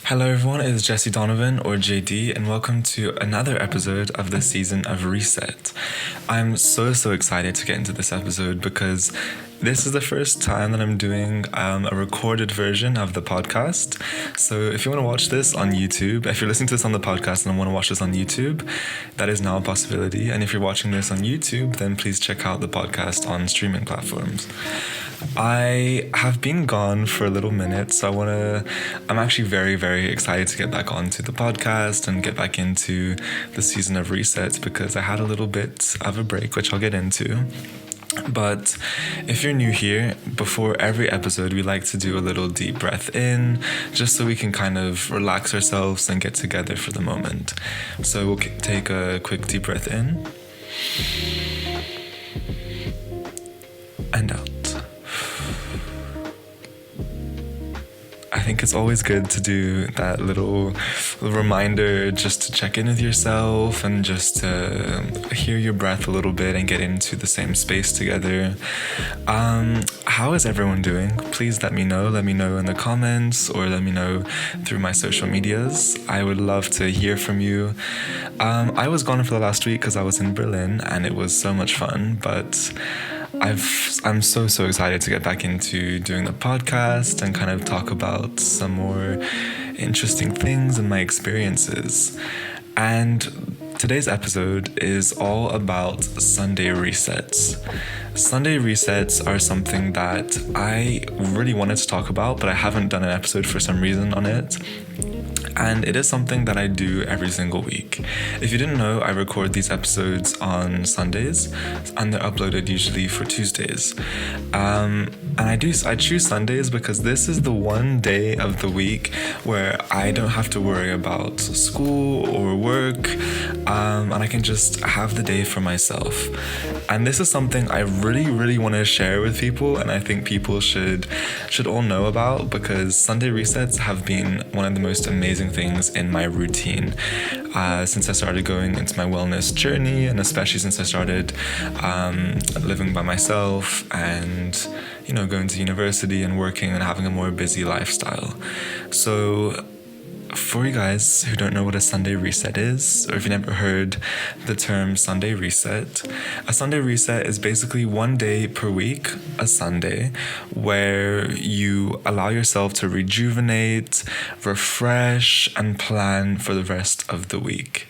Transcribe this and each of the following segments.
Hello everyone, it's Jesse Donovan or JD and welcome to another episode of the season of Reset. I'm so excited to get into this episode because this is the first time that I'm doing a recorded version of the podcast. So if you want to watch this on YouTube, if you're listening to this on the podcast and want to watch this on YouTube, that is now a possibility. And if you're watching this on YouTube, then please check out the podcast on streaming platforms. I have been gone for a little minute, so I'm actually very excited to get back onto the podcast and get back into the season of Reset because I had a little bit of a break, which I'll get into. But if you're new here, before every episode, we like to do a little deep breath in, just so we can kind of relax ourselves and get together for the moment. So we'll take a quick deep breath in and out. I think it's always good to do that little reminder just to check in with yourself and just to hear your breath a little bit and get into the same space together. How is everyone doing? Please let me know. Let me know in the comments or let me know through my social medias. I would love to hear from you. I was gone for the last week because I was in Berlin and it was so much fun, but I'm so excited to get back into doing the podcast and kind of talk about some more interesting things and my experiences. And today's episode is all about Sunday resets. Sunday resets are something that I really wanted to talk about, but I haven't done an episode for some reason on it. And it is something that I do every single week. If you didn't know, I record these episodes on Sundays and they're uploaded usually for Tuesdays. And I choose Sundays because this is the one day of the week where I don't have to worry about school or work, and I can just have the day for myself. And this is something I really want to share with people, and I think people should all know about because Sunday resets have been one of the most amazing things in my routine since I started going into my wellness journey, and especially since I started living by myself and going to university and working and having a more busy lifestyle. So for you guys who don't know what a Sunday reset is, or if you've never heard the term Sunday reset, a Sunday reset is basically one day per week, a Sunday, where you allow yourself to rejuvenate, refresh, and plan for the rest of the week.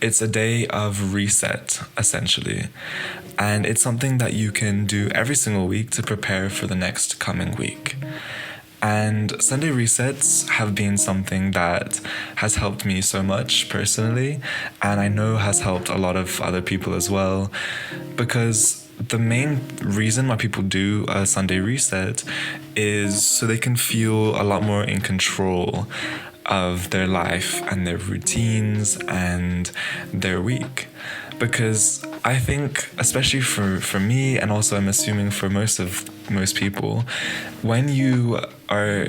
It's a day of reset, essentially. And it's something that you can do every single week to prepare for the next coming week. And Sunday resets have been something that has helped me so much personally, and I know has helped a lot of other people as well, because the main reason why people do a Sunday reset is so they can feel a lot more in control of their life and their routines and their week. Because I think, especially for me, and also I'm assuming for most people, when you are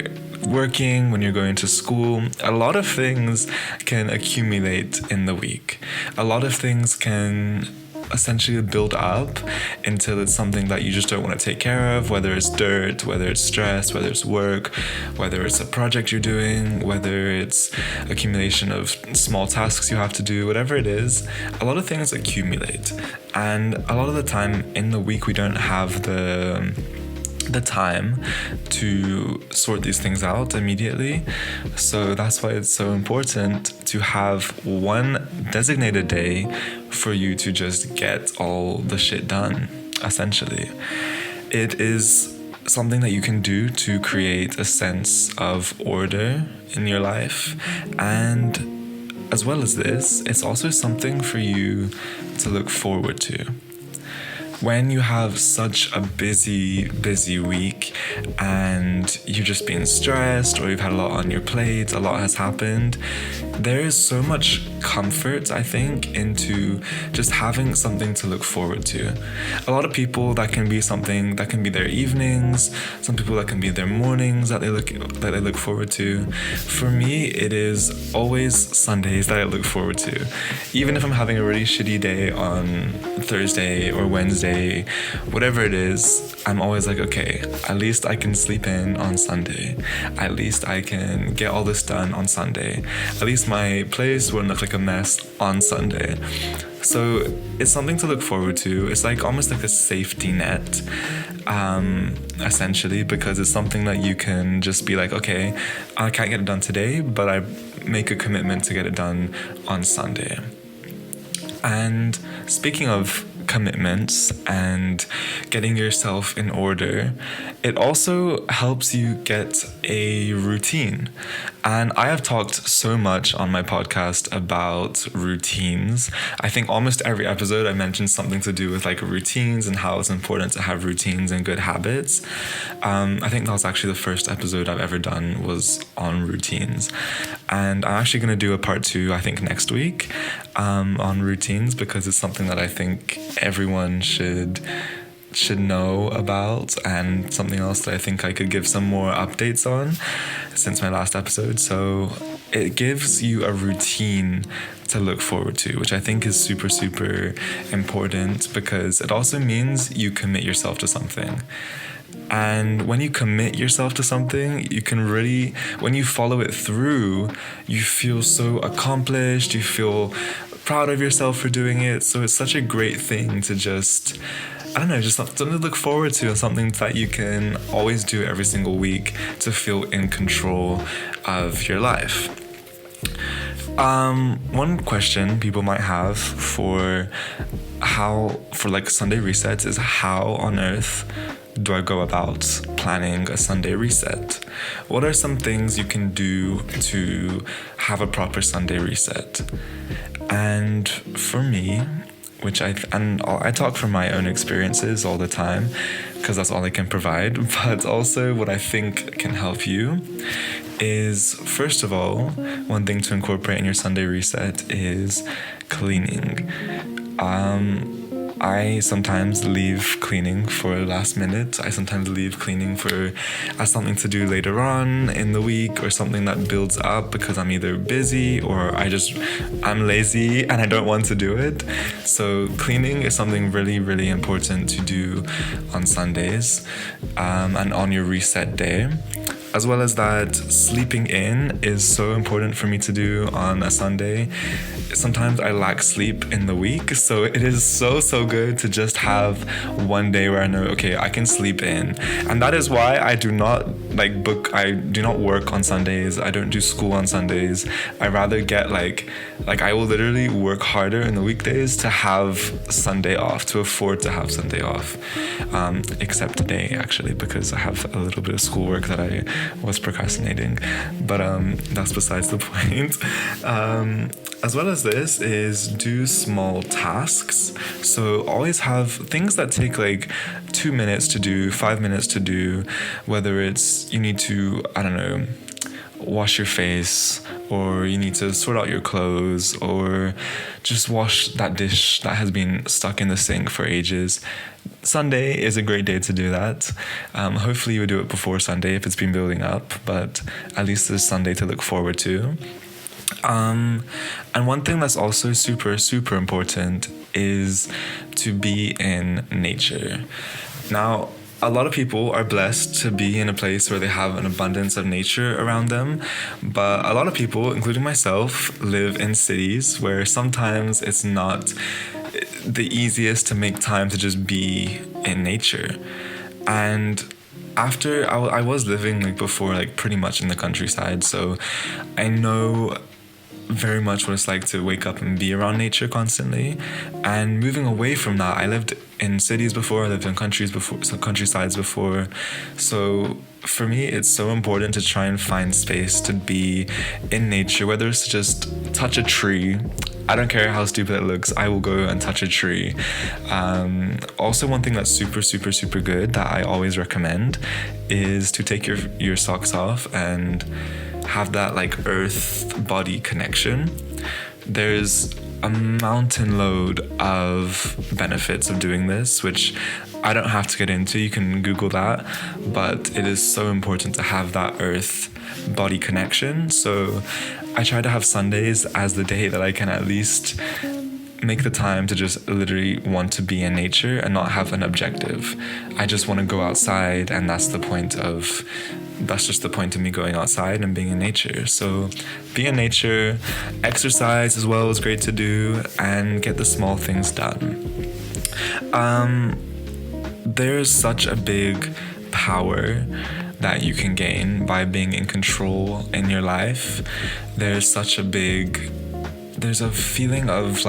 working, when you're going to school, a lot of things can accumulate in the week. A lot of things can essentially build up until it's something that you just don't want to take care of, whether it's dirt, whether it's stress, whether it's work, whether it's a project you're doing, whether it's accumulation of small tasks you have to do, whatever it is, a lot of things accumulate. And a lot of the time in the week we don't have the time to sort these things out immediately. So that's why it's so important to have one designated day for you to just get all the shit done, essentially. It is something that you can do to create a sense of order in your life. And as well as this, it's also something for you to look forward to. When you have such a busy week and you've just been stressed or you've had a lot on your plate, a lot has happened, there is so much comfort, I think, into just having something to look forward to. A lot of people, that can be something that can be their evenings. Some people, that can be their mornings that they look forward to. For me, it is always Sundays that I look forward to. Even if I'm having a really shitty day on Thursday or Wednesday, whatever it is, I'm always like, okay, at least I can sleep in on Sunday. At least I can get all this done on Sunday. At least my place won't look like a mess on Sunday. So it's something to look forward to. It's like almost like a safety net, essentially, because it's something that you can just be like, okay, I can't get it done today, but I make a commitment to get it done on Sunday. And speaking of commitments and getting yourself in order, it also helps you get a routine. And I have talked so much on my podcast about routines. I think almost every episode I mentioned something to do with like routines and how it's important to have routines and good habits. I think that was actually the first episode I've ever done was on routines. And I'm actually going to do a part 2, I think next week, on routines, because it's something that I think everyone should know about, and something else that I think I could give some more updates on since my last episode. So it gives you a routine to look forward to, which I think is super, super important, because it also means you commit yourself to something. And when you commit yourself to something, you can really, when you follow it through, you feel so accomplished, you feel proud of yourself for doing it. So it's such a great thing to just, I don't know, just something to look forward to, and something that you can always do every single week to feel in control of your life. One question people might have for like Sunday resets is, how on earth do I go about planning a Sunday reset? What are some things you can do to have a proper Sunday reset? And for me, I talk from my own experiences all the time, because that's all I can provide, but also what I think can help you is, first of all, one thing to incorporate in your Sunday reset is cleaning. I sometimes leave cleaning for last minute. I sometimes leave cleaning as something to do later on in the week, or something that builds up because I'm either busy or I'm lazy and I don't want to do it. So cleaning is something really, really important to do on Sundays, and on your reset day. As well as that, sleeping in is so important for me to do on a Sunday. Sometimes I lack sleep in the week, so it is so, so good to just have one day where I know, okay, I can sleep in. And that is why I do not I do not work on Sundays. I don't do school on Sundays. I rather get like I will literally work harder in the weekdays to have Sunday off, to afford to have Sunday off. Except today, actually, because I have a little bit of schoolwork that I was procrastinating, but that's besides the point. As well as this is do small tasks. So always have things that take like 2 minutes to do, 5 minutes to do, whether it's you need to, I don't know, wash your face, or you need to sort out your clothes, or just wash that dish that has been stuck in the sink for ages. Sunday is a great day to do that. Hopefully you would do it before Sunday if it's been building up, but at least there's Sunday to look forward to. And one thing that's also super, super important is to be in nature. Now, a lot of people are blessed to be in a place where they have an abundance of nature around them, but a lot of people, including myself, live in cities where sometimes it's not the easiest to make time to just be in nature. And after I was living before pretty much in the countryside, so I know very much what it's like to wake up and be around nature constantly. And moving away from that, I lived in cities before, I lived in countrysides before. So for me, it's so important to try and find space to be in nature, whether it's to just touch a tree. I don't care how stupid it looks, I will go and touch a tree. Also, one thing that's super, super, super good that I always recommend is to take your socks off and have that like earth body connection, there's a mountain load of benefits of doing this, which I don't have to get into. You can Google that, but it is so important to have that earth body connection. So I try to have Sundays as the day that I can at least make the time to just literally want to be in nature and not have an objective. I just want to go outside, and that's just the point of me going outside and being in nature. So be in nature, exercise as well is great to do, and get the small things done. There's such a big power that you can gain by being in control in your life. There's a feeling of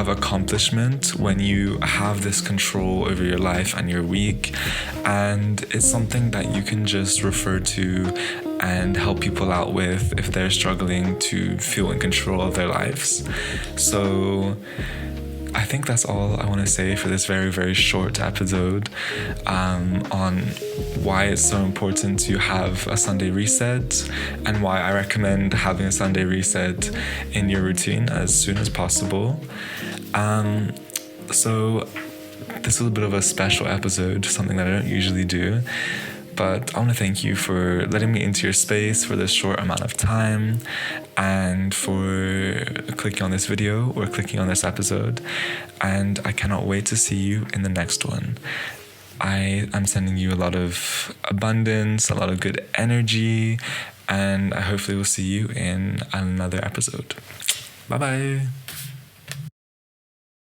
accomplishment when you have this control over your life and your week, and it's something that you can just refer to and help people out with if they're struggling to feel in control of their lives. So I think that's all I want to say for this very, very short episode on why it's so important to have a Sunday reset and why I recommend having a Sunday reset in your routine as soon as possible. So this was a bit of a special episode, something that I don't usually do. But I want to thank you for letting me into your space for this short amount of time and for clicking on this video or clicking on this episode. And I cannot wait to see you in the next one. I am sending you a lot of abundance, a lot of good energy, and I hopefully will see you in another episode. Bye-bye.